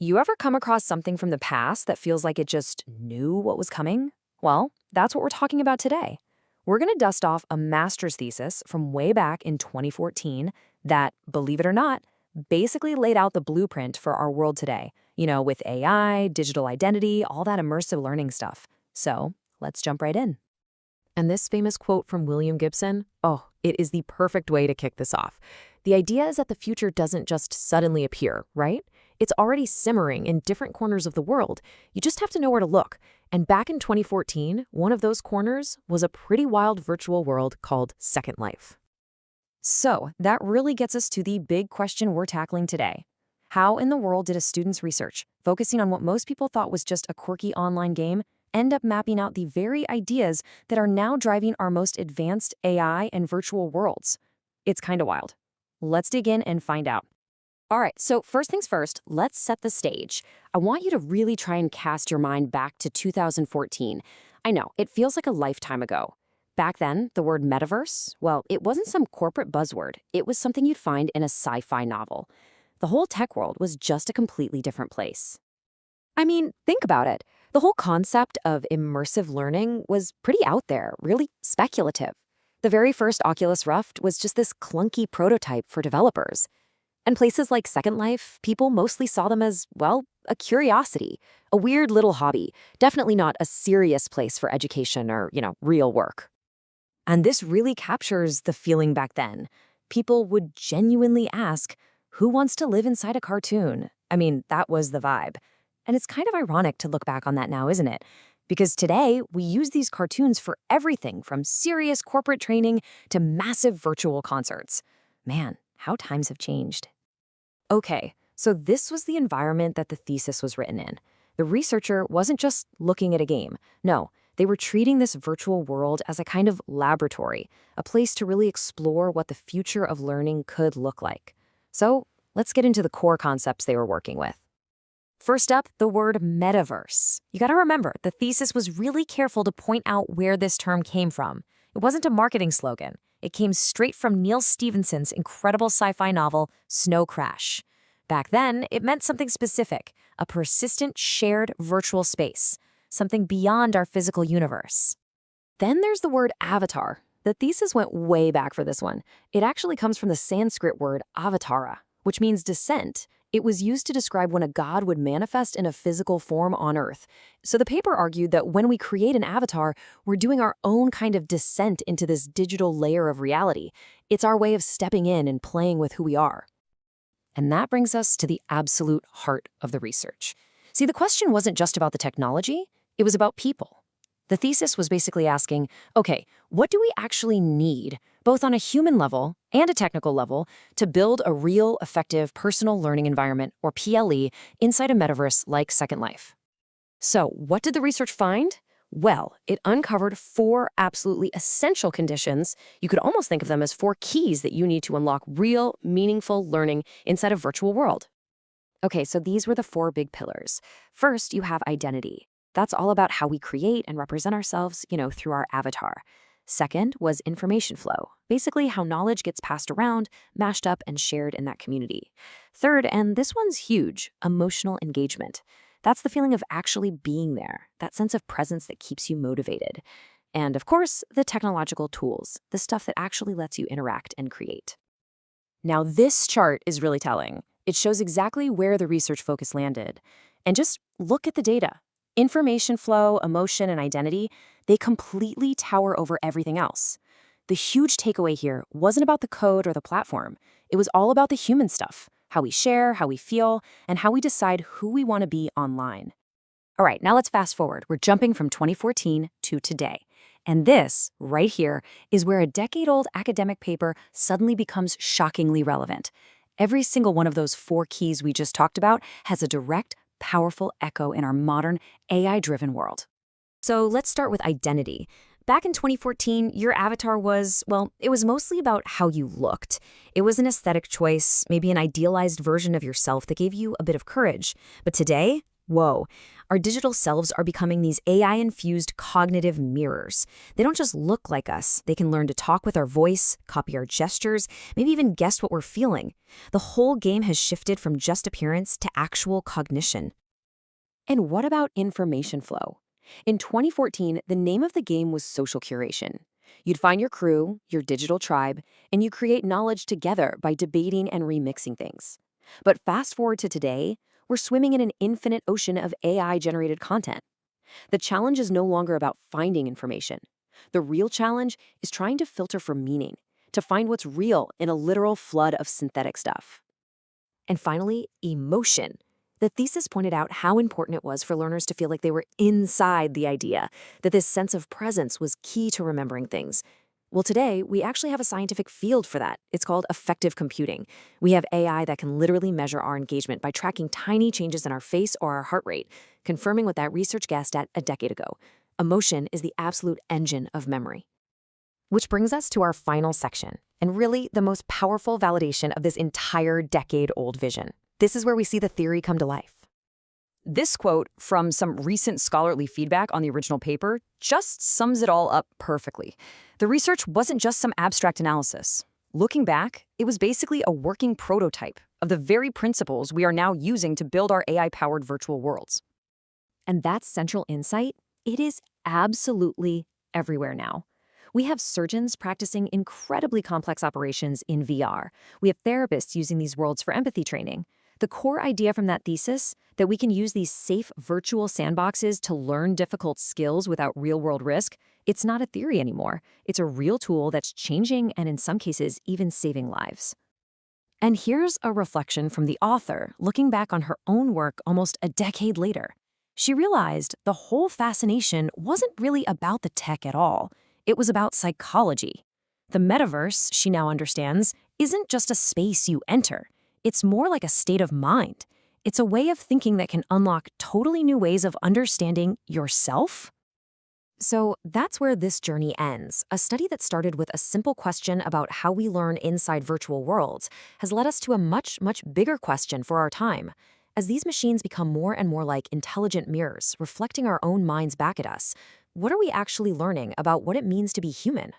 You ever come across something from the past that feels like it just knew what was coming? Well, that's what we're talking about today. We're going to dust off a master's thesis from way back in 2014 that, believe it or not, basically laid out the blueprint for our world today, with AI, digital identity, all that immersive learning stuff. So let's jump right in. And this famous quote from William Gibson, it is the perfect way to kick this off. The idea is that the future doesn't just suddenly appear, right? It's already simmering in different corners of the world. You just have to know where to look. And back in 2014, one of those corners was a pretty wild virtual world called Second Life. So that really gets us to the big question we're tackling today. How in the world did a student's research, focusing on what most people thought was just a quirky online game, end up mapping out the very ideas that are now driving our most advanced AI and virtual worlds? It's kind of wild. Let's dig in and find out. All right, so first things first, let's set the stage. I want you to really try and cast your mind back to 2014. I know, it feels like a lifetime ago. Back then, the word metaverse, well, it wasn't some corporate buzzword. It was something you'd find in a sci-fi novel. The whole tech world was just a completely different place. I mean, think about it. The whole concept of immersive learning was pretty out there, really speculative. The very first Oculus Rift was just this clunky prototype for developers. And places like Second Life, people mostly saw them as, well, a curiosity, a weird little hobby, definitely not a serious place for education or, real work. And this really captures the feeling back then. People would genuinely ask, who wants to live inside a cartoon? I mean, that was the vibe. And it's kind of ironic to look back on that now, isn't it? Because today, we use these cartoons for everything from serious corporate training to massive virtual concerts. Man, how times have changed. Okay, so this was the environment that the thesis was written in. The researcher wasn't just looking at a game. No, they were treating this virtual world as a kind of laboratory, a place to really explore what the future of learning could look like. So let's get into the core concepts they were working with. First up, the word metaverse. You gotta remember, the thesis was really careful to point out where this term came from. It wasn't a marketing slogan. It came straight from Neil Stephenson's incredible sci-fi novel, Snow Crash. Back then, it meant something specific, a persistent shared virtual space, something beyond our physical universe. Then there's the word avatar. The thesis went way back for this one. It actually comes from the Sanskrit word avatara, which means descent. It was used to describe when a god would manifest in a physical form on Earth. So the paper argued that when we create an avatar, we're doing our own kind of descent into this digital layer of reality. It's our way of stepping in and playing with who we are. And that brings us to the absolute heart of the research. See, the question wasn't just about the technology, it was about people. The thesis was basically asking, okay, what do we actually need, both on a human level and a technical level, to build a real, effective personal learning environment, or PLE, inside a metaverse like Second Life? So what did the research find? Well, it uncovered 4 absolutely essential conditions. You could almost think of them as 4 keys that you need to unlock real, meaningful learning inside a virtual world. Okay, so these were the 4 big pillars. First, you have identity. That's all about how we create and represent ourselves, through our avatar. Second was information flow, basically how knowledge gets passed around, mashed up, and shared in that community. Third, and this one's huge, emotional engagement. That's the feeling of actually being there, that sense of presence that keeps you motivated. And of course, the technological tools, the stuff that actually lets you interact and create. Now, this chart is really telling. It shows exactly where the research focus landed. And just look at the data. Information flow, emotion, and identity, they completely tower over everything else. The huge takeaway here wasn't about the code or the platform. It was all about the human stuff, how we share, how we feel, and how we decide who we want to be online. All right, now let's fast forward. We're jumping from 2014 to today. And this, right here, is where a decade-old academic paper suddenly becomes shockingly relevant. Every single one of those 4 keys we just talked about has a direct, powerful echo in our modern, AI-driven world. So let's start with identity. Back in 2014, your avatar was, it was mostly about how you looked. It was an aesthetic choice, maybe an idealized version of yourself that gave you a bit of courage. But today, Whoa, our digital selves are becoming these AI-infused cognitive mirrors. They don't just look like us, they can learn to talk with our voice, copy our gestures, maybe even guess what we're feeling. The whole game has shifted from just appearance to actual cognition. And what about information flow? In 2014, the name of the game was social curation. You'd find your crew, your digital tribe, and you create knowledge together by debating and remixing things. But fast forward to today, we're swimming in an infinite ocean of AI-generated content. The challenge is no longer about finding information. The real challenge is trying to filter for meaning, to find what's real in a literal flood of synthetic stuff. And finally, emotion. The thesis pointed out how important it was for learners to feel like they were inside the idea, that this sense of presence was key to remembering things. Well, today, we actually have a scientific field for that. It's called affective computing. We have AI that can literally measure our engagement by tracking tiny changes in our face or our heart rate, confirming what that research guessed at a decade ago. Emotion is the absolute engine of memory. Which brings us to our final section, and really the most powerful validation of this entire decade-old vision. This is where we see the theory come to life. This quote from some recent scholarly feedback on the original paper just sums it all up perfectly. The research wasn't just some abstract analysis. Looking back, it was basically a working prototype of the very principles we are now using to build our AI-powered virtual worlds. And that central insight, it is absolutely everywhere now. We have surgeons practicing incredibly complex operations in VR. We have therapists using these worlds for empathy training. The core idea from that thesis, that we can use these safe virtual sandboxes to learn difficult skills without real-world risk, it's not a theory anymore. It's a real tool that's changing and in some cases even saving lives. And here's a reflection from the author looking back on her own work almost a decade later. She realized the whole fascination wasn't really about the tech at all. It was about psychology. The metaverse, she now understands, isn't just a space you enter. It's more like a state of mind. It's a way of thinking that can unlock totally new ways of understanding yourself. So that's where this journey ends. A study that started with a simple question about how we learn inside virtual worlds has led us to a much, much bigger question for our time. As these machines become more and more like intelligent mirrors, reflecting our own minds back at us, what are we actually learning about what it means to be human?